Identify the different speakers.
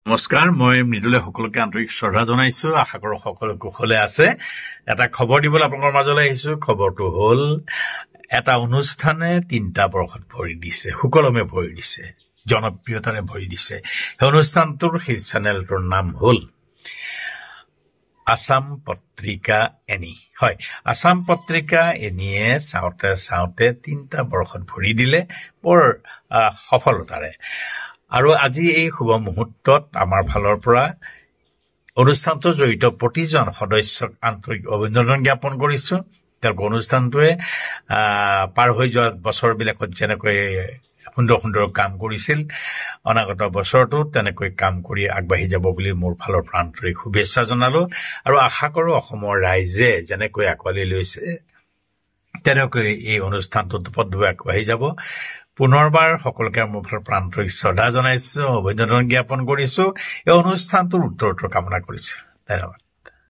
Speaker 1: নমস্কাৰ, মই মৃদুলে সকলোকে আন্তৰিক শ্ৰদ্ধা জনাইছো। আশা কৰো সকলো কুশলে আছে। এটা খবৰ দিবলৈ আপোনালোকৰ মাজলৈ আহিছো। খবৰটো হ'ল এটা অনুষ্ঠানে 3টা বৰ্ষত ভৰি দিছে, সুকলমে ভৰি দিছে, জনপ্ৰিয়তাৰে ভৰি দিছে। সেই অনুষ্ঠানটোৰ সেই চেনেলটোৰ নাম হ'ল আসাম পত্ৰিকা এনি। হয়, আসাম পত্ৰিকা এনিয়ে চাওঁতে চাওঁতে 3টা বৰ্ষত ভৰি দিলে বৰ সফলতাৰে। আৰু আজি এই শুভ মুহূৰ্তত আমাৰ ফালৰ পৰা অনুষ্ঠানটো জড়িত প্ৰতিজন সদস্যক আন্তৰিক অভিনন্দন জ্ঞাপন কৰিছো। তেওঁলোকৰ অনুষ্ঠানটোৱে পাৰ হৈ যোৱা বছৰবিলাকত যেনেকৈ সুন্দৰ সুন্দৰ কাম কৰিছিল, অনাগত বছৰটো তেনেকৈ কাম কৰি আগবাঢ়ি যাব বুলি মোৰ ফালৰ পৰা আন্তৰিক শুভেচ্ছা জনালো। আৰু আশা কৰো অসমৰ ৰাইজে যেনেকৈ আঁকোৱালি লৈছে তেনেকৈ এই অনুষ্ঠানটো দুপদভাৱে আগবাঢ়ি যাব। পুনৰবাৰ সকলোকে মোৰ ফালৰ পৰা আন্তৰিক শ্ৰদ্ধা জনাইছো, অভিনন্দন জ্ঞাপন কৰিছো। এই অনুষ্ঠানটোৰ উত্তৰোত্তৰ কামনা কৰিছো। ধন্যবাদ।